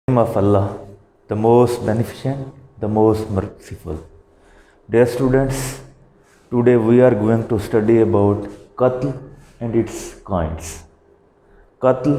Name of Allah, the most beneficent, the most merciful. Dear students, today we are going to study about qatl and its kinds. qatl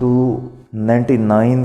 299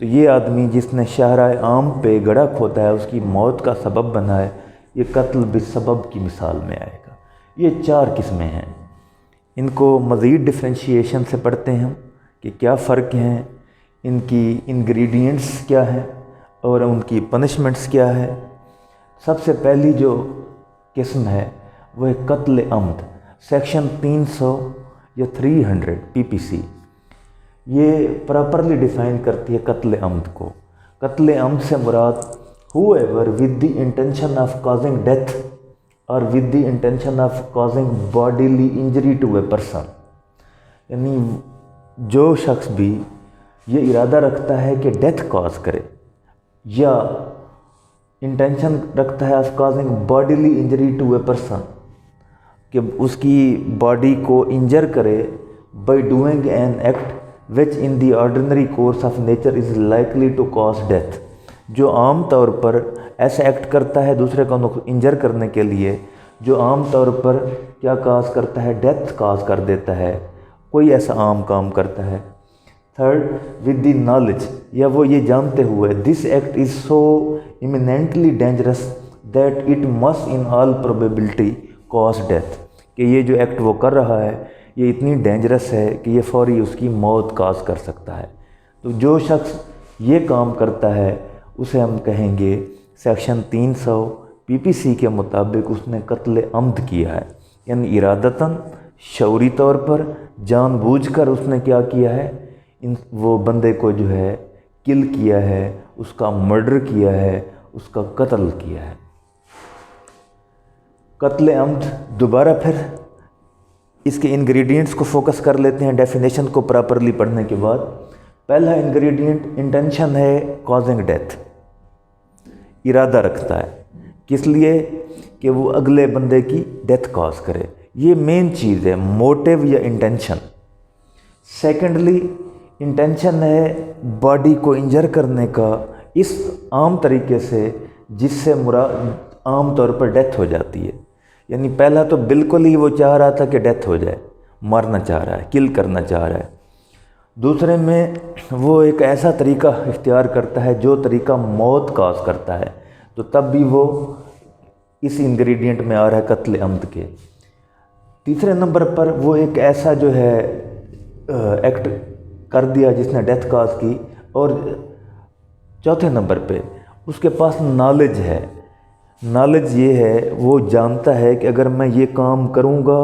تو یہ آدمی جس نے شاہراہ عام پہ گڑھا کھودا ہے، اس کی موت کا سبب بنا ہے، یہ قتل بالسبب کی مثال میں آئے گا۔ یہ 4 قسمیں ہیں۔ ان کو مزید ڈفرینشیشن سے پڑھتے ہیں ہم کہ کیا فرق ہیں، ان کی انگریڈینٹس کیا ہیں اور ان کی پنشمنٹس کیا ہے۔ سب سے پہلی جو قسم ہے وہ ہے قتل عمد، سیکشن 300 یا 300 PPC، یہ پراپرلی ڈیفائن کرتی ہے قتل عمد کو۔ قتل عمد سے مراد whoever with the intention of causing death or with the intention of causing bodily injury to a person، یعنی جو شخص بھی یہ ارادہ رکھتا ہے کہ ڈیتھ کاز کرے یا انٹینشن رکھتا ہے of causing bodily injury to a person, کہ اس کی باڈی کو انجر کرے by doing an act which in the ordinary course of nature is likely to cause death, جو عام طور پر ایسا ایکٹ کرتا ہے دوسرے کو انجر کرنے کے لیے جو عام طور پر کیا کاز کرتا ہے، ڈیتھ کاز کر دیتا ہے، کوئی ایسا عام کام کرتا ہے۔ تھرڈ، ود دی نالج، یا وہ یہ جانتے ہوئے this act is so imminently dangerous that it must in all probability cause death، کہ یہ جو ایکٹ وہ کر رہا ہے یہ اتنی ڈینجرس ہے کہ یہ فوری اس کی موت کاز کر سکتا ہے۔ تو جو شخص یہ کام کرتا ہے اسے ہم کہیں گے سیکشن 300 PPC کے مطابق اس نے قتل عمد کیا ہے، یعنی ارادتاً شعوری طور پر جان بوجھ کر اس نے کیا کیا ہے، وہ بندے کو جو ہے کل کیا ہے، اس کا مرڈر کیا ہے، اس کا قتل کیا ہے۔ قتل عمد دوبارہ پھر اس کے انگریڈینٹس کو فوکس کر لیتے ہیں ڈیفینیشن کو پراپرلی پڑھنے کے بعد۔ پہلا انگریڈینٹ انٹینشن ہے کازنگ ڈیتھ، ارادہ رکھتا ہے کس لیے کہ وہ اگلے بندے کی ڈیتھ کاز کرے، یہ مین چیز ہے، موٹیو یا انٹینشن۔ سیکنڈلی انٹینشن ہے باڈی کو انجر کرنے کا اس عام طریقے سے جس سے مراد عام طور پر ڈیتھ ہو جاتی ہے، یعنی پہلا تو بالکل ہی وہ چاہ رہا تھا کہ ڈیتھ ہو جائے، مارنا چاہ رہا ہے، کل کرنا چاہ رہا ہے۔ دوسرے میں وہ ایک ایسا طریقہ اختیار کرتا ہے جو طریقہ موت کاز کرتا ہے، تو تب بھی وہ اس انگریڈینٹ میں آ رہا ہے قتل عمد کے۔ تیسرے نمبر پر وہ ایک ایسا جو ہے ایکٹ کر دیا جس نے ڈیتھ کاز کی، اور چوتھے نمبر پہ اس کے پاس نالج ہے۔ نالج یہ ہے وہ جانتا ہے کہ اگر میں یہ کام کروں گا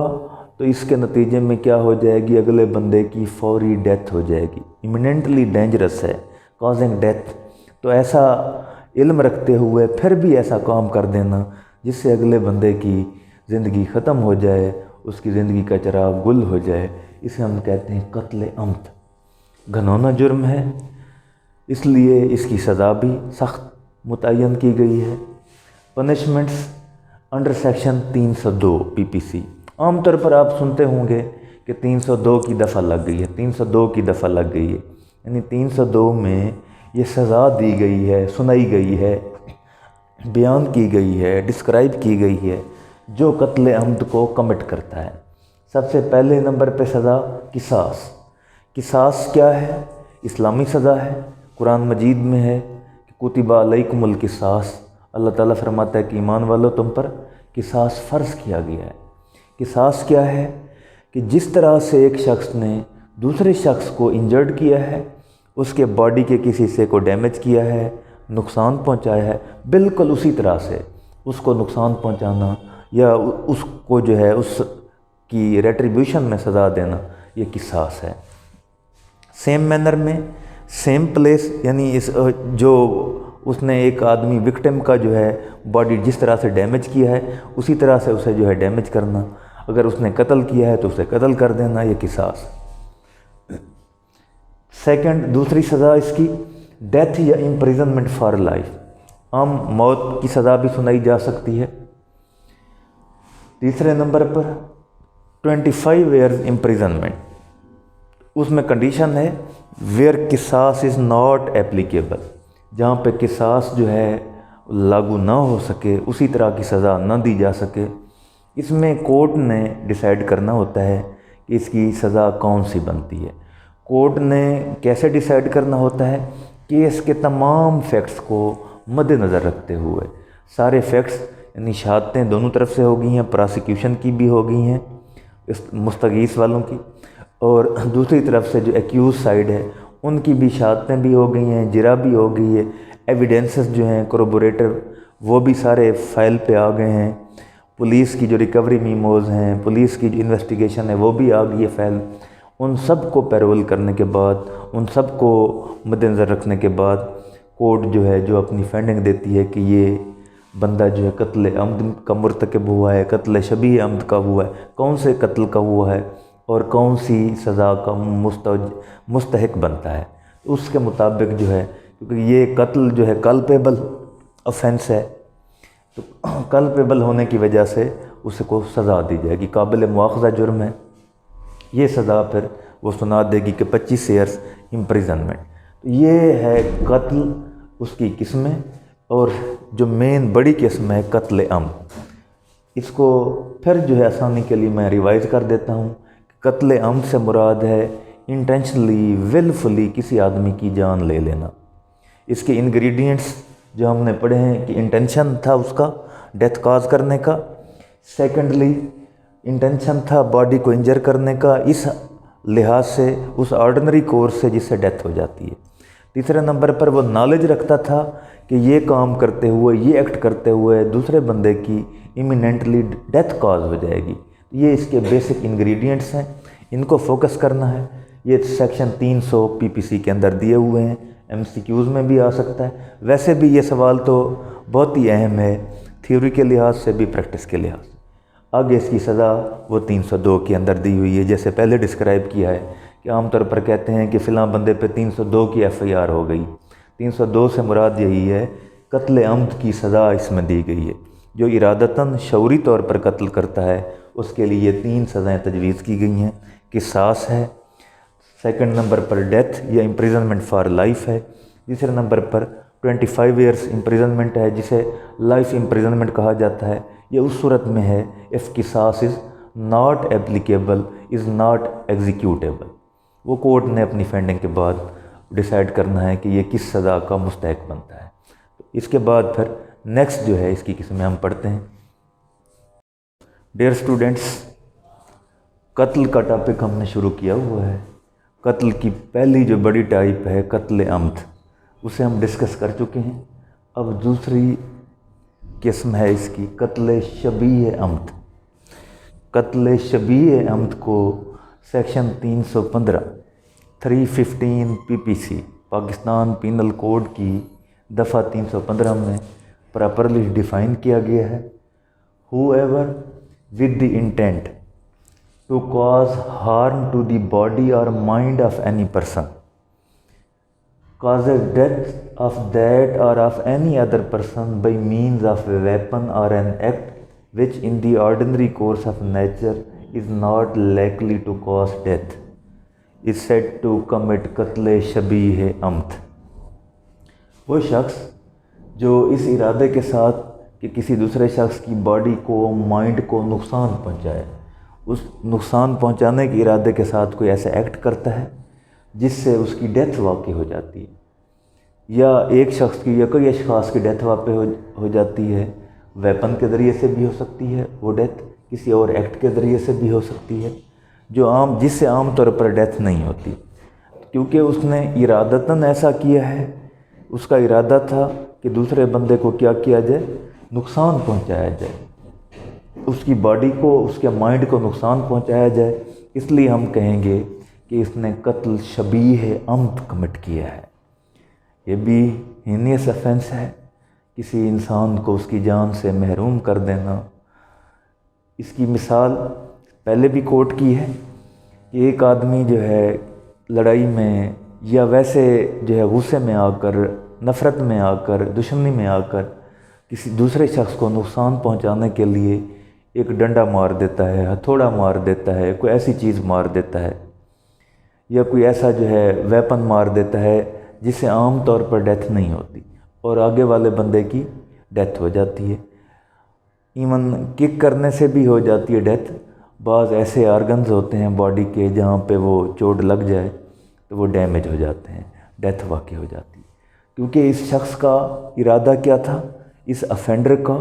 تو اس کے نتیجے میں کیا ہو جائے گی، اگلے بندے کی فوری ڈیتھ ہو جائے گی، ایمیننٹلی ڈینجرس ہے، کازنگ ڈیتھ۔ تو ایسا علم رکھتے ہوئے پھر بھی ایسا کام کر دینا جس سے اگلے بندے کی زندگی ختم ہو جائے، اس کی زندگی کا چراغ گل ہو جائے، اسے ہم کہتے ہیں قتل عمد۔ گھنونا جرم ہے، اس لیے اس کی سزا بھی سخت متعین کی گئی ہے۔ پنشمنٹس انڈر سیکشن 302 PPC، عام طور پر آپ سنتے ہوں گے کہ 302 کی دفعہ لگ گئی ہے، 302 کی دفعہ لگ گئی ہے، یعنی 302 میں یہ سزا دی گئی ہے، سنائی گئی ہے، بیان کی گئی ہے، ڈسکرائب کی گئی ہے جو قتل عمد کو کمٹ کرتا ہے۔ سب سے پہلے نمبر پہ سزا قصاص۔ قصاص کیا ہے؟ اسلامی سزا ہے، قرآن مجید میں ہے کہ کتب علیکم القصاص، اللہ تعالیٰ فرماتا ہے کہ ایمان والو تم پر قصاص فرض کیا گیا ہے۔ قصاص کیا ہے کہ جس طرح سے ایک شخص نے دوسرے شخص کو انجرڈ کیا ہے، اس کے باڈی کے کسی حصے کو ڈیمیج کیا ہے، نقصان پہنچایا ہے، بالکل اسی طرح سے اس کو نقصان پہنچانا یا اس کو جو ہے اس کی ریٹریبیوشن میں سزا دینا، یہ قصاص ہے۔ سیم مینر میں، سیم پلیس، یعنی جو اس نے ایک آدمی وکٹم کا جو ہے باڈی جس طرح سے ڈیمیج کیا ہے اسی طرح سے اسے جو ہے ڈیمیج کرنا، اگر اس نے قتل کیا ہے تو اسے قتل کر دینا، یہ قصاص۔ سیکنڈ، دوسری سزا اس کی ڈیتھ یا امپریزنمنٹ فار لائف، عام موت کی سزا بھی سنائی جا سکتی ہے۔ تیسرے نمبر پر 25 ایئرز امپریزنمنٹ، اس میں کنڈیشن ہے ویئر قصاص از ناٹ ایپلیکیبل، جہاں پہ قصاص جو ہے لاگو نہ ہو سکے، اسی طرح کی سزا نہ دی جا سکے، اس میں کورٹ نے ڈیسائیڈ کرنا ہوتا ہے کہ اس کی سزا کون سی بنتی ہے۔ کورٹ نے کیسے ڈیسائیڈ کرنا ہوتا ہے کیس کے تمام فیکٹس کو مد نظر رکھتے ہوئے، سارے فیکٹس یعنی شہادتیں دونوں طرف سے ہو گئی ہیں، پراسیکیوشن کی بھی ہو گئی ہیں اس مستغیث والوں کی، اور دوسری طرف سے جو ایکیوز سائیڈ ہے ان کی بھی شہادتیں بھی ہو گئی ہیں، جرا بھی ہو گئی ہے، ایویڈنسز جو ہیں کوربوریٹر وہ بھی سارے فائل پہ آ گئے ہیں، پولیس کی جو ریکوری میموز ہیں، پولیس کی جو انویسٹیگیشن ہے وہ بھی آ گئی ہے فائل۔ ان سب کو پیرول کرنے کے بعد، ان سب کو مد نظر رکھنے کے بعد کورٹ جو ہے جو اپنی فائنڈنگ دیتی ہے کہ یہ بندہ جو ہے قتل عمد کا مرتکب ہوا ہے، قتل شبیہ عمد کا ہوا ہے، کون سے قتل کا ہوا ہے اور کون سی سزا کا مستحق بنتا ہے، اس کے مطابق جو ہے، کیونکہ یہ قتل جو ہے کلپیبل offense ہے، تو کلپیبل ہونے کی وجہ سے اس کو سزا دی جائے گی، قابل مواخذہ جرم ہے، یہ سزا پھر وہ سنا دے گی کہ 25 ایئرس امپریزنمنٹ۔ تو یہ ہے قتل، اس کی قسمیں، اور جو مین بڑی قسم ہے قتل عمد۔ اس کو پھر جو ہے آسانی کے لیے میں ریوائز کر دیتا ہوں۔ قتل عمد سے مراد ہے انٹینشنلی، ولفلی کسی آدمی کی جان لے لینا۔ اس کے انگریڈینٹس جو ہم نے پڑھے ہیں کہ انٹینشن تھا اس کا ڈیتھ کاز کرنے کا، سیکنڈلی انٹینشن تھا باڈی کو انجر کرنے کا اس لحاظ سے، اس آرڈنری کورس سے جس سے ڈیتھ ہو جاتی ہے۔ تیسرے نمبر پر وہ نالج رکھتا تھا کہ یہ کام کرتے ہوئے، یہ ایکٹ کرتے ہوئے دوسرے بندے کی ایمیننٹلی ڈیتھ کاز ہو جائے گی۔ یہ اس کے بیسک انگریڈینٹس ہیں، ان کو فوکس کرنا ہے۔ یہ سیکشن 300 PPC کے اندر دیے ہوئے ہیں، MCQs میں بھی آ سکتا ہے۔ ویسے بھی یہ سوال تو بہت ہی اہم ہے، تھیوری کے لحاظ سے بھی، پریکٹس کے لحاظ سے۔ آگے اس کی سزا وہ 302 کے اندر دی ہوئی ہے، جیسے پہلے ڈسکرائب کیا ہے کہ عام طور پر کہتے ہیں کہ فلاں بندے پہ 302 کی FIR ہو گئی۔ 302 سے مراد یہی ہے قتل عمد کی سزا اس میں دی گئی ہے۔ جو ارادتاً شعوری طور پر قتل کرتا ہے اس کے لیے یہ 3 سزائیں تجویز کی گئی ہیں۔ قصاص ہے، سیکنڈ نمبر پر ڈیتھ یا امپریزنمنٹ فار لائف ہے، تیسرے نمبر پر 25 ایئرس امپریزنمنٹ ہے جسے لائف امپریزنمنٹ کہا جاتا ہے۔ یہ اس صورت میں ہے if قصاص is not applicable is not executable. وہ کورٹ نے اپنی فائنڈنگ کے بعد ڈیسائیڈ کرنا ہے کہ یہ کس سزا کا مستحق بنتا ہے۔ اس کے بعد پھر نیکسٹ جو ہے اس کی قسمیں ہم پڑھتے ہیں۔ ڈیئر اسٹوڈنٹس، قتل کا ٹاپک ہم نے شروع کیا ہوا ہے۔ قتل کی پہلی جو بڑی ٹائپ ہے قتل عمد، اسے ہم ڈسکس کر چکے ہیں۔ اب دوسری قسم ہے اس کی قتل شبیہ عمد۔ قتل شبیہ عمد کو section 315 PPC Pakistan penal code کی دفعہ 315 میں پراپرلی ڈیفائن کیا گیا ہے۔ whoever with the intent to cause harm to the body or mind of any person causes death of that or of any other person by means of a weapon or an act which in the ordinary course of nature is not likely to cause death is said to commit قتل شبیہ عمد۔ وہ شخص جو اس ارادے کے ساتھ کہ کسی دوسرے شخص کی باڈی کو، مائنڈ کو نقصان پہنچائے، اس نقصان پہنچانے کے ارادے کے ساتھ کوئی ایسا ایکٹ کرتا ہے جس سے اس کی ڈیتھ واقع ہو جاتی ہے، یا ایک شخص کی یا کئی اشخاص کی ڈیتھ واقع ہو جاتی ہے، ویپن کے ذریعے سے بھی ہو سکتی ہے وہ ڈیتھ، کسی اور ایکٹ کے ذریعے سے بھی ہو سکتی ہے، جس سے عام طور پر ڈیتھ نہیں ہوتی، کیونکہ اس نے ارادتاً ایسا کیا ہے۔ اس کا ارادہ تھا کہ دوسرے بندے کو کیا کیا جائے، نقصان پہنچایا جائے، اس کی باڈی کو، اس کے مائنڈ کو نقصان پہنچایا جائے۔ اس لیے ہم کہیں گے کہ اس نے قتل شبیہ عمد کمٹ کیا ہے۔ یہ بھی ہینیس offense ہے، کسی انسان کو اس کی جان سے محروم کر دینا۔ اس کی مثال پہلے بھی کوٹ کی ہے کہ ایک آدمی جو ہے لڑائی میں یا ویسے جو ہے غصے میں آ کر، نفرت میں آ کر، دشمنی میں آ کر کسی دوسرے شخص کو نقصان پہنچانے کے لیے ایک ڈنڈا مار دیتا ہے، ہتھوڑا مار دیتا ہے، کوئی ایسی چیز مار دیتا ہے، یا کوئی ایسا جو ہے ویپن مار دیتا ہے جس سے عام طور پر ڈیتھ نہیں ہوتی اور آگے والے بندے کی ڈیتھ ہو جاتی ہے۔ ایون کک کرنے سے بھی ہو جاتی ہے ڈیتھ۔ بعض ایسے آرگنز ہوتے ہیں باڈی کے جہاں پہ وہ چوٹ لگ جائے تو وہ ڈیمیج ہو جاتے ہیں، ڈیتھ واقع ہو جاتی ہے۔ کیونکہ اس شخص کا ارادہ کیا تھا، اس افینڈر کا،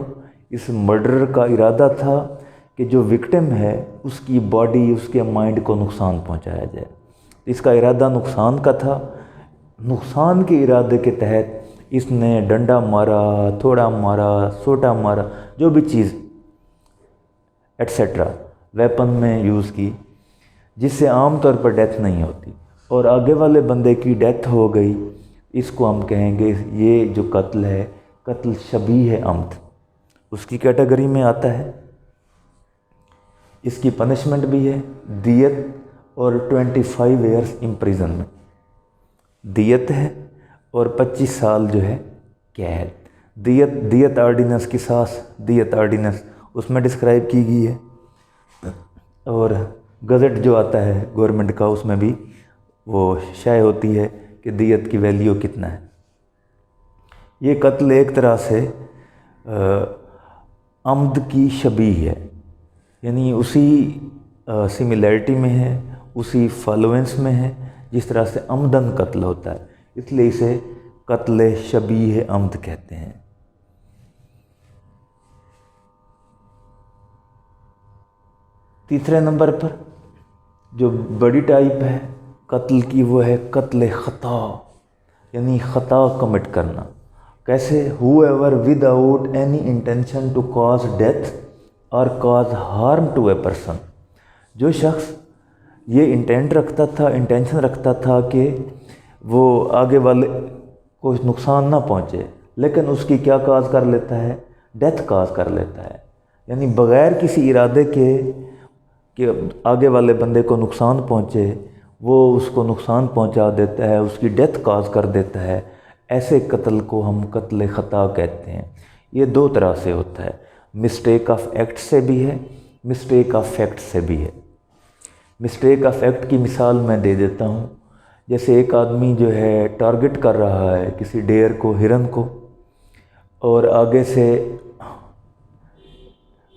اس مرڈرر کا ارادہ تھا کہ جو وکٹم ہے اس کی باڈی، اس کے مائنڈ کو نقصان پہنچایا جائے۔ اس کا ارادہ نقصان کا تھا۔ نقصان کے ارادے کے تحت اس نے ڈنڈا مارا، تھوڑا مارا، سوٹا مارا، جو بھی چیز ایٹسیٹرا ویپن میں یوز کی، جس سے عام طور پر ڈیتھ نہیں ہوتی، اور آگے والے بندے کی ڈیتھ ہو گئی۔ اس کو ہم کہیں گے یہ جو قتل ہے، قتل شبیہ عمد، اس کی کیٹیگری میں آتا ہے۔ اس کی پنشمنٹ بھی ہے دیت اور 25 ایئرس امپریزنمنٹ، دیت ہے اور 25 سال جو ہے قید۔ دیت آرڈیننس قصاص، دیت آرڈیننس اس میں ڈسکرائب کی گئی ہے، اور گزٹ جو آتا ہے گورنمنٹ کا، اس میں بھی وہ شائع ہوتی ہے کہ دیت کی ویلیو کتنا ہے۔ یہ قتل ایک طرح سے عمد کی شبیہ ہے، یعنی اسی سملیرٹی میں ہے، اسی فالوئنس میں ہے جس طرح سے عمدن قتل ہوتا ہے، اس لیے اسے قتل شبیہ عمد کہتے ہیں۔ تیسرے نمبر پر جو بڑی ٹائپ ہے قتل کی، وہ ہے قتل خطا، یعنی خطا کمٹ کرنا۔ کیسے؟ whoever without any intention to cause death or cause harm to a person، جو شخص یہ انٹینشن رکھتا تھا کہ وہ آگے والے کو نقصان نہ پہنچے، لیکن اس کی کیا کاز کر لیتا ہے؟ ڈیتھ کاز کر لیتا ہے، یعنی بغیر کسی ارادے کے کہ آگے والے بندے کو نقصان پہنچے، وہ اس کو نقصان پہنچا دیتا ہے، اس کی ڈیتھ کاز کر دیتا ہے۔ ایسے قتل کو ہم قتل خطا کہتے ہیں۔ یہ دو طرح سے ہوتا ہے، مسٹیک آف ایکٹ سے بھی ہے، مسٹیک آف فیکٹ سے بھی ہے۔ مسٹیک آف ایکٹ کی مثال میں دے دیتا ہوں۔ جیسے ایک آدمی جو ہے ٹارگٹ کر رہا ہے کسی ڈیر کو، ہرن کو، اور آگے سے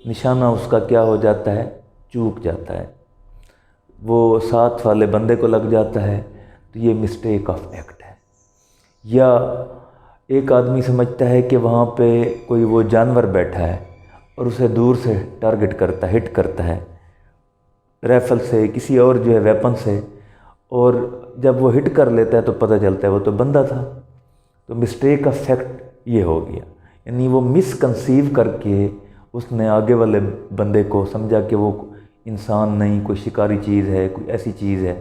نشانہ اس کا کیا ہو جاتا ہے؟ چوک جاتا ہے، وہ ساتھ والے بندے کو لگ جاتا ہے، تو یہ مسٹیک آف ایکٹ ہے۔ یا ایک آدمی سمجھتا ہے کہ وہاں پہ کوئی وہ جانور بیٹھا ہے اور اسے دور سے ٹارگٹ کرتا ہے، ہٹ کرتا ہے ریفل سے، کسی اور جو ہے ویپن سے، اور جب وہ ہٹ کر لیتا ہے تو پتہ چلتا ہے وہ تو بندہ تھا۔ تو مسٹیک آف فیکٹ یہ ہو گیا، یعنی وہ مس کنسیو کر کے اس نے آگے والے بندے کو سمجھا کہ وہ انسان نہیں، کوئی شکاری چیز ہے، کوئی ایسی چیز ہے۔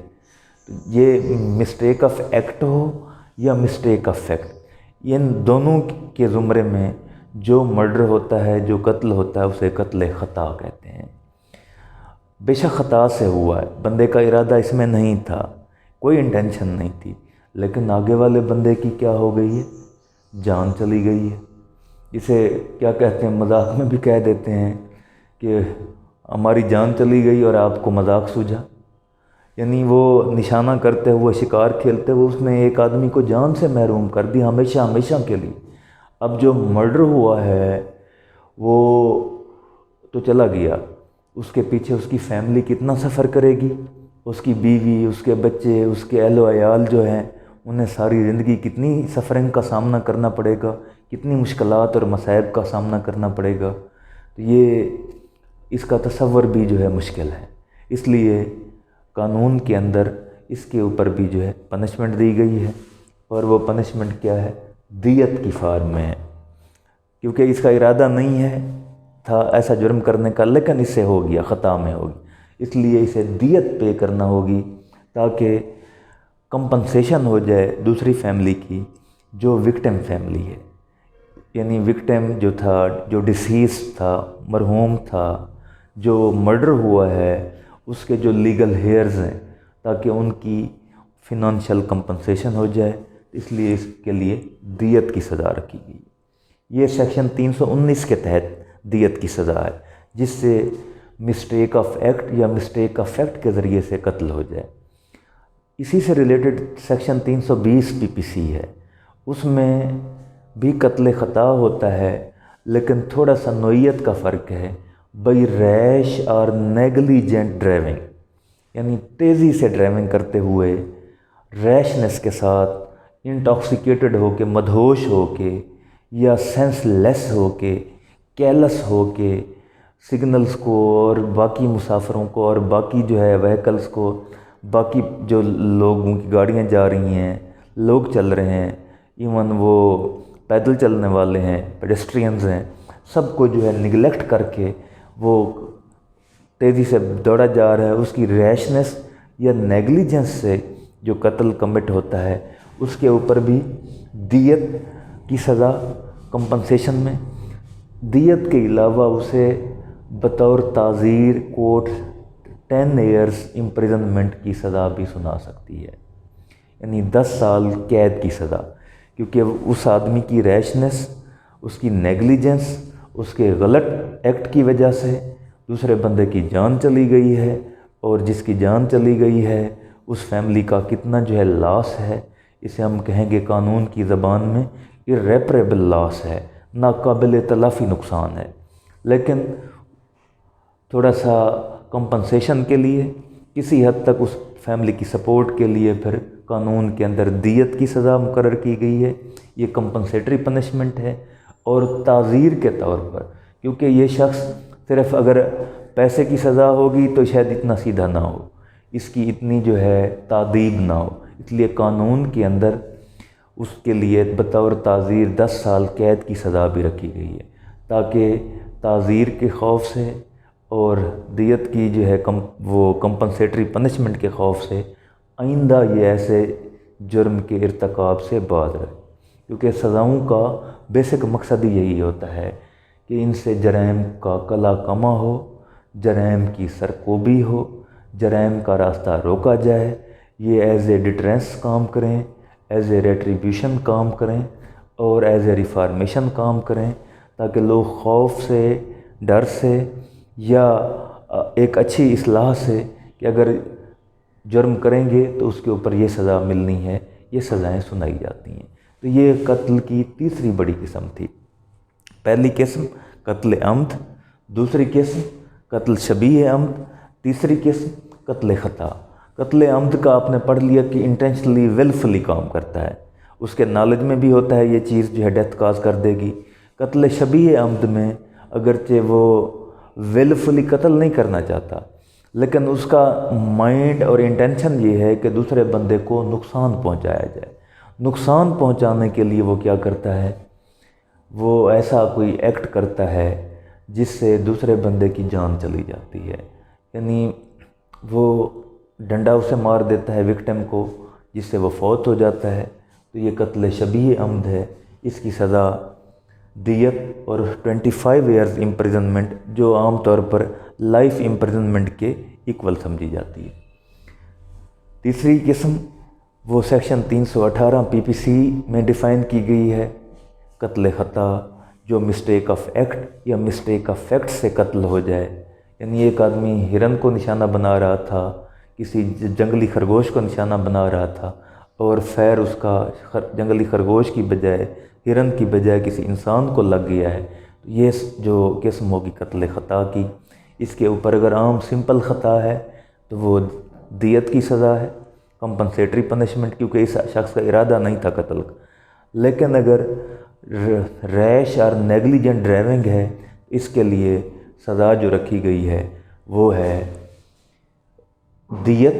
تو یہ مسٹیک آف ایکٹ ہو یا مسٹیک آف فیکٹ، ان دونوں کے زمرے میں جو مرڈر ہوتا ہے، جو قتل ہوتا ہے، اسے قتل خطا کہتے ہیں۔ بے شک خطا سے ہوا ہے، بندے کا ارادہ اس میں نہیں تھا، کوئی انٹینشن نہیں تھی، لیکن آگے والے بندے کی کیا ہو گئی ہے؟ جان چلی گئی ہے۔ اسے کیا کہتے ہیں، مذاق میں بھی کہہ دیتے ہیں کہ ہماری جان چلی گئی اور آپ کو مذاق سوجھا، یعنی وہ نشانہ کرتے ہوئے، شکار کھیلتے ہوئے اس نے ایک آدمی کو جان سے محروم کر دی ہمیشہ کے لیے۔ اب جو مرڈر ہوا ہے وہ تو چلا گیا، اس کے پیچھے اس کی فیملی کتنا سفر کرے گی، اس کی بیوی، اس کے بچے، اس کے اہل و عیال جو ہیں، انہیں ساری زندگی کتنی سفرنگ کا سامنا کرنا پڑے گا، کتنی مشکلات اور مصائب کا سامنا کرنا پڑے گا۔ تو یہ اس کا تصور بھی جو ہے مشکل ہے، اس لیے قانون کے اندر اس کے اوپر بھی جو ہے پنشمنٹ دی گئی ہے، اور وہ پنشمنٹ کیا ہے؟ دیت کی فارم میں ہے، کیونکہ اس کا ارادہ نہیں ہے تھا ایسا جرم کرنے کا، لیکن اس سے ہو گیا، خطا میں ہوگی، اس لیے اسے دیت پے کرنا ہوگی تاکہ کمپنسیشن ہو جائے دوسری فیملی کی جو وکٹم فیملی ہے، یعنی وکٹم جو تھا، جو ڈیسیز تھا، مرحوم تھا، جو مرڈر ہوا ہے، اس کے جو لیگل ہیئرز ہیں، تاکہ ان کی فنانشل کمپنسیشن ہو جائے، اس لیے اس کے لیے دیت کی سزا رکھی گئی۔ یہ سیکشن 319 کے تحت دیت کی سزا ہے، جس سے مسٹیک آف ایکٹ یا مسٹیک آف فیکٹ کے ذریعے سے قتل ہو جائے۔ اسی سے ریلیٹڈ سیکشن 320 پی پی سی ہے، اس میں بھی قتل خطا ہوتا ہے، لیکن تھوڑا سا نوعیت کا فرق ہے، بائی ریش اور نیگلیجنٹ ڈرائیونگ، یعنی تیزی سے ڈرائیونگ کرتے ہوئے، ریشنس کے ساتھ، انٹاکسیکیٹڈ ہو کے، مدہوش ہو کے، یا سینس لیس ہو کے، کیلس ہو کے سگنلز کو اور باقی مسافروں کو اور باقی جو ہے وہیکلز کو، باقی جو لوگوں کی گاڑیاں جا رہی ہیں، لوگ چل رہے ہیں، ایون وہ پیدل چلنے والے ہیں، پیڈسٹرینز ہیں، سب کو جو ہے نگلیکٹ کر کے وہ تیزی سے دوڑا جا رہا ہے. اس کی ریشنس یا نیگلیجنس سے جو قتل کمٹ ہوتا ہے اس کے اوپر بھی دیت کی سزا کمپنسیشن میں. دیت کے علاوہ اسے بطور تعزیر کورٹ 10 ایئرس امپریزنمنٹ کی سزا بھی سنا سکتی ہے، یعنی 10 سال قید کی سزا، کیونکہ اس آدمی کی ریشنس، اس کی نیگلیجنس، اس کے غلط ایکٹ کی وجہ سے دوسرے بندے کی جان چلی گئی ہے، اور جس کی جان چلی گئی ہے اس فیملی کا کتنا جو ہے لاس ہے. اسے ہم کہیں گے قانون کی زبان میں irreparable لاس ہے، ناقابل تلافی نقصان ہے. لیکن تھوڑا سا کمپنسیشن کے لیے، کسی حد تک اس فیملی کی سپورٹ کے لیے پھر قانون کے اندر دیت کی سزا مقرر کی گئی ہے. یہ کمپنسیٹری پنشمنٹ ہے. اور تعزیر کے طور پر، کیونکہ یہ شخص صرف اگر پیسے کی سزا ہوگی تو شاید اتنا سیدھا نہ ہو، اس کی اتنی جو ہے تادیب نہ ہو، اس لیے قانون کے اندر اس کے لیے بطور تعزیر 10 سال قید کی سزا بھی رکھی گئی ہے، تاکہ تعزیر کے خوف سے اور دیت کی جو ہے وہ کمپنسیٹری پنشمنٹ کے خوف سے آئندہ یہ ایسے جرم کے ارتکاب سے باز رہے. کیونکہ سزاؤں کا بیسک مقصد ہی یہی ہوتا ہے کہ ان سے جرائم کا کلا کما ہو، جرائم کی سرکوبی ہو، جرائم کا راستہ روکا جائے، یہ ایز اے ڈیٹرنس کام کریں، ایز اے ریٹریبیوشن کام کریں، اور ایز اے ریفارمیشن کام کریں، تاکہ لوگ خوف سے، ڈر سے، یا ایک اچھی اصلاح سے کہ اگر جرم کریں گے تو اس کے اوپر یہ سزا ملنی ہے، یہ سزائیں سنائی جاتی ہیں. تو یہ قتل کی تیسری بڑی قسم تھی. پہلی قسم قتل عمد، دوسری قسم قتل شبیہ عمد، تیسری قسم قتل خطا. قتل عمد کا آپ نے پڑھ لیا کہ انٹینشنلی ولفلی کام کرتا ہے، اس کے نالج میں بھی ہوتا ہے یہ چیز جو ہے ڈیتھ کاز کر دے گی. قتل شبیہ عمد میں اگرچہ وہ ولفلی قتل نہیں کرنا چاہتا، لیکن اس کا مائنڈ اور انٹینشن یہ ہے کہ دوسرے بندے کو نقصان پہنچایا جائے. نقصان پہنچانے کے لیے وہ کیا کرتا ہے، وہ ایسا کوئی ایکٹ کرتا ہے جس سے دوسرے بندے کی جان چلی جاتی ہے. یعنی وہ ڈنڈا اسے مار دیتا ہے وکٹم کو، جس سے وہ فوت ہو جاتا ہے. تو یہ قتل شبیہ عمد ہے. اس کی سزا دیت اور 25 ایئرز امپریزنمنٹ، جو عام طور پر لائف امپریزنمنٹ کے ایکول سمجھی جاتی ہے. تیسری قسم وہ سیکشن 318 PPC میں ڈیفائن کی گئی ہے، قتل خطا، جو مسٹیک آف ایکٹ یا مسٹیک آف فیکٹ سے قتل ہو جائے. یعنی ایک آدمی ہرن کو نشانہ بنا رہا تھا، کسی جنگلی خرگوش کو نشانہ بنا رہا تھا، اور فیر اس کا جنگلی خرگوش کی بجائے، ہرن کی بجائے کسی انسان کو لگ گیا ہے. یہ جو قسم ہوگی قتل خطا کی. اس کے اوپر اگر عام سمپل خطا ہے تو وہ دیت کی سزا ہے، کمپنسیٹری پنشمنٹ، کیونکہ اس شخص کا ارادہ نہیں تھا قتل کا. لیکن اگر ریش اور نیگلیجنٹ ڈرائیونگ ہے، اس کے لیے سزا جو رکھی گئی ہے وہ ہے دیت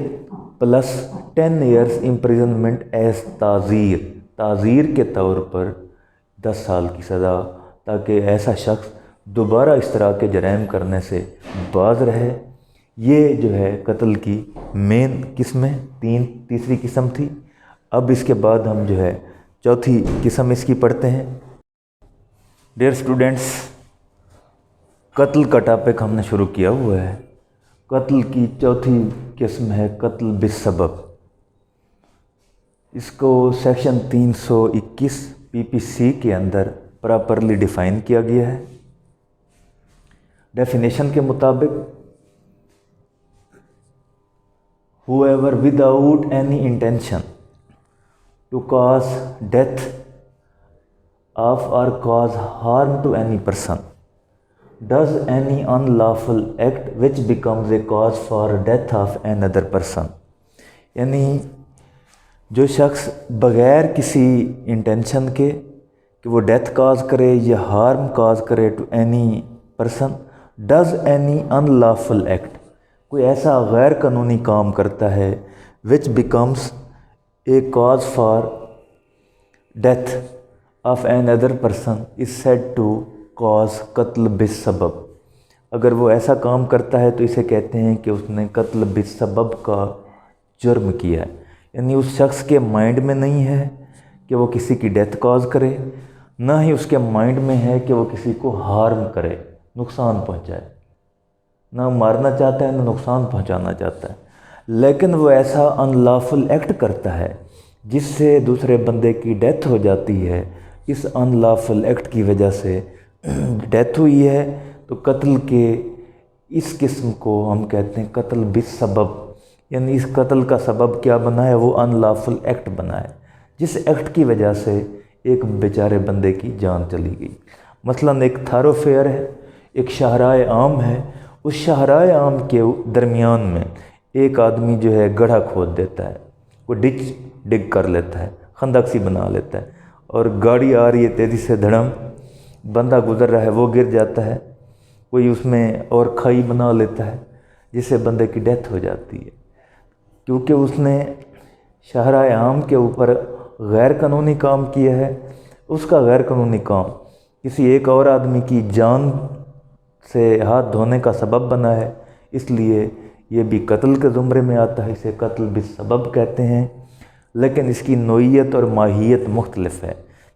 پلس 10 ایئرس امپریزنمنٹ ایز تعزیر. تعزیر کے طور پر 10 سال کی سزا، تاکہ ایسا شخص دوبارہ اس طرح کے جرائم کرنے سے باز رہے. یہ جو ہے قتل کی مین قسمیں تیسری قسم تھی. اب اس کے بعد ہم جو ہے چوتھی قسم اس کی پڑھتے ہیں. ڈیئر اسٹوڈنٹس، قتل کا ٹاپک ہم نے شروع کیا ہوا ہے. قتل کی چوتھی قسم ہے قتل بالسبب. اس کو سیکشن 321 PPC کے اندر پراپرلی ڈیفائن کیا گیا ہے. ڈیفینیشن کے مطابق whoever without any intention to cause death of or cause harm to any person does any unlawful act which becomes a cause for death of another person. یعنی جو شخص بغیر کسی انٹینشن کے کہ وہ ڈیتھ کاز کرے یا ہارم کاز کرے to any person does any unlawful act, کوئی ایسا غیر قانونی کام کرتا ہے which becomes a cause for death of another person is said to cause قتل بالسبب، اگر وہ ایسا کام کرتا ہے تو اسے کہتے ہیں کہ اس نے قتل بالسبب کا جرم کیا ہے، یعنی اس شخص کے مائنڈ میں نہیں ہے کہ وہ کسی کی ڈیتھ کاز کرے، نہ ہی اس کے مائنڈ میں ہے کہ وہ کسی کو ہارم کرے، نقصان پہنچائے، نہ مارنا چاہتا ہے نہ نقصان پہنچانا چاہتا ہے، لیکن وہ ایسا ان لافل ایکٹ کرتا ہے جس سے دوسرے بندے کی ڈیتھ ہو جاتی ہے۔ اس ان لافل ایکٹ کی وجہ سے ڈیتھ ہوئی ہے تو قتل کے اس قسم کو ہم کہتے ہیں قتل بالسبب، یعنی اس قتل کا سبب کیا بنا ہے؟ وہ ان لافل ایکٹ بنا ہے، جس ایکٹ کی وجہ سے ایک بیچارے بندے کی جان چلی گئی۔ مثلاً ایک تھارو فیئر ہے، ایک شاہراہ عام ہے، اس شاہراہ عام کے درمیان میں ایک آدمی جو ہے گڑھا کھود دیتا ہے، وہ ڈگ کر لیتا ہے، خندق سی بنا لیتا ہے، اور گاڑی آ رہی ہے تیزی سے، دھڑم بندہ گزر رہا ہے، وہ گر جاتا ہے، کوئی اس میں اور کھائی بنا لیتا ہے جس سے بندے کی ڈیتھ ہو جاتی ہے، کیونکہ اس نے شاہراہ عام کے اوپر غیر قانونی کام کیا ہے۔ اس کا غیر قانونی کام کسی ایک اور آدمی کی جان سے ہاتھ دھونے کا سبب بنا ہے، اس لیے یہ بھی قتل کے زمرے میں آتا ہے، اسے قتل بالسبب کہتے ہیں، لیکن اس کی نوعیت اور ماہیت مختلف ہے،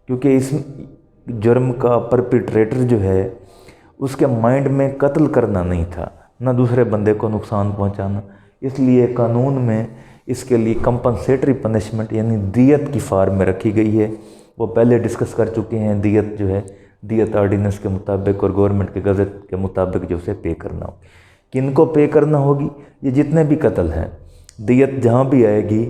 کیونکہ اس جرم کا پرپیٹریٹر جو ہے اس کے مائنڈ میں قتل کرنا نہیں تھا، نہ دوسرے بندے کو نقصان پہنچانا، اس لیے قانون میں اس کے لیے کمپنسیٹری پنشمنٹ یعنی دیت کی فارم میں رکھی گئی ہے۔ وہ پہلے ڈسکس کر چکے ہیں، دیت جو ہے دیت آرڈیننس کے مطابق اور گورنمنٹ کے گزٹ کے مطابق جو اسے پے کرنا ہو۔ کن کو پے کرنا ہوگی؟ یہ جتنے بھی قتل ہیں، دیت جہاں بھی آئے گی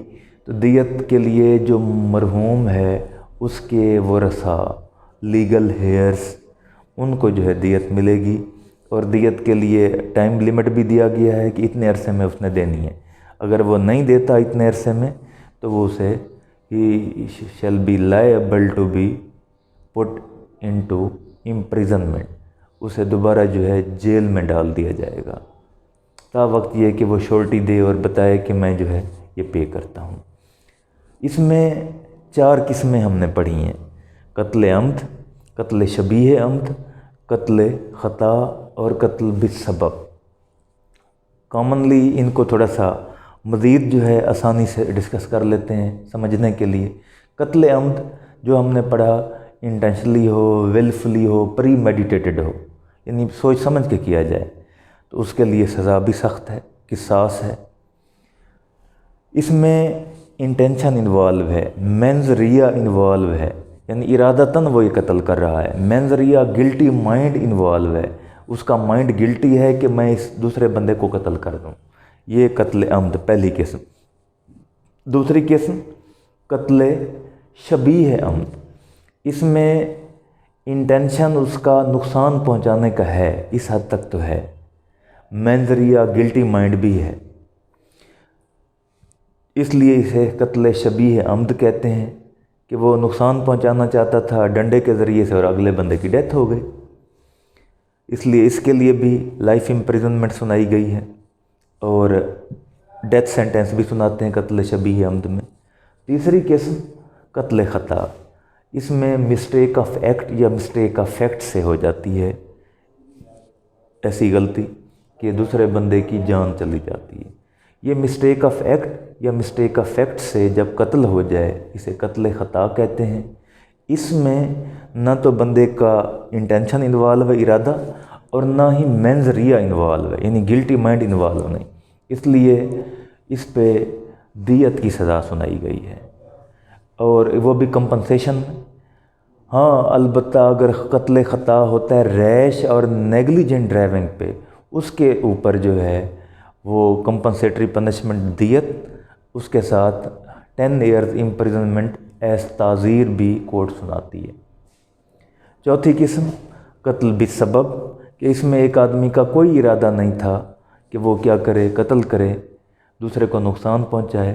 تو دیت کے لیے جو مرحوم ہے اس کے ورثاء لیگل ہیئرز ان کو جو ہے دیت ملے گی، اور دیت کے لیے ٹائم لیمٹ بھی دیا گیا ہے کہ اتنے عرصے میں اس نے دینی ہے، اگر وہ نہیں دیتا اتنے عرصے میں تو وہ اسے ہی shall be liable to be put into imprisonment, اسے دوبارہ جو ہے جیل میں ڈال دیا جائے گا، تا وقت یہ کہ وہ شورٹی دے اور بتائے کہ میں جو ہے یہ پے کرتا ہوں۔ اس میں 4 قسمیں ہم نے پڑھی ہیں: قتل عمد، قتل شبیہ عمد، قتل خطا اور قتل بالسبب۔ کامنلی ان کو تھوڑا سا مزید جو ہے آسانی سے ڈسکس کر لیتے ہیں سمجھنے کے لیے۔ قتل عمد جو ہم نے پڑھا انٹینشنلی ہو، ویلفلی ہو، پری میڈیٹیٹڈ ہو، یعنی سوچ سمجھ کے کیا جائے، تو اس کے لیے سزا بھی سخت ہے، قصاص ہے۔ اس میں انٹینشن انوالو ہے، مینز ریا انوالو ہے، یعنی ارادتاً وہ یہ قتل کر رہا ہے۔ مینز ریا گلٹی مائنڈ انوالو ہے، اس کا مائنڈ گلٹی ہے کہ میں اس دوسرے بندے کو قتل کر دوں، یہ قتل عمد پہلی قسم۔ دوسری قسم قتل شبیہ عمد، اس میں انٹینشن اس کا نقصان پہنچانے کا ہے، اس حد تک تو ہے، مینز ریا گلٹی مائنڈ بھی ہے، اس لیے اسے قتل شبیہ عمد کہتے ہیں کہ وہ نقصان پہنچانا چاہتا تھا ڈنڈے کے ذریعے سے اور اگلے بندے کی ڈیتھ ہو گئی، اس لیے اس کے لیے بھی لائف امپریزنمنٹ سنائی گئی ہے اور ڈیتھ سینٹینس بھی سناتے ہیں قتل شبیہ عمد میں۔ تیسری قسم قتل خطا، اس میں مسٹیک آف ایکٹ یا مسٹیک آف فیکٹ سے ہو جاتی ہے ایسی غلطی کہ دوسرے بندے کی جان چلی جاتی ہے۔ یہ مسٹیک آف ایکٹ یا مسٹیک آف فیکٹ سے جب قتل ہو جائے اسے قتل خطا کہتے ہیں۔ اس میں نہ تو بندے کا انٹینشن انوالو ہے، ارادہ، اور نہ ہی مینز ریا انوالو ہے، یعنی گلٹی مائنڈ انوالو نہیں، اس لیے اس پہ دیت کی سزا سنائی گئی ہے، اور وہ بھی کمپنسیشن۔ ہاں البتہ اگر قتل خطا ہوتا ہے ریش اور نیگلیجنٹ ڈرائیونگ پہ، اس کے اوپر جو ہے وہ کمپنسیٹری پنشمنٹ دیت، اس کے ساتھ 10 ایئرز امپریزنمنٹ ایز تعزیر بھی کورٹ سناتی ہے۔ چوتھی قسم قتل بالسبب، کہ اس میں ایک آدمی کا کوئی ارادہ نہیں تھا کہ وہ کیا کرے، قتل کرے، دوسرے کو نقصان پہنچائے،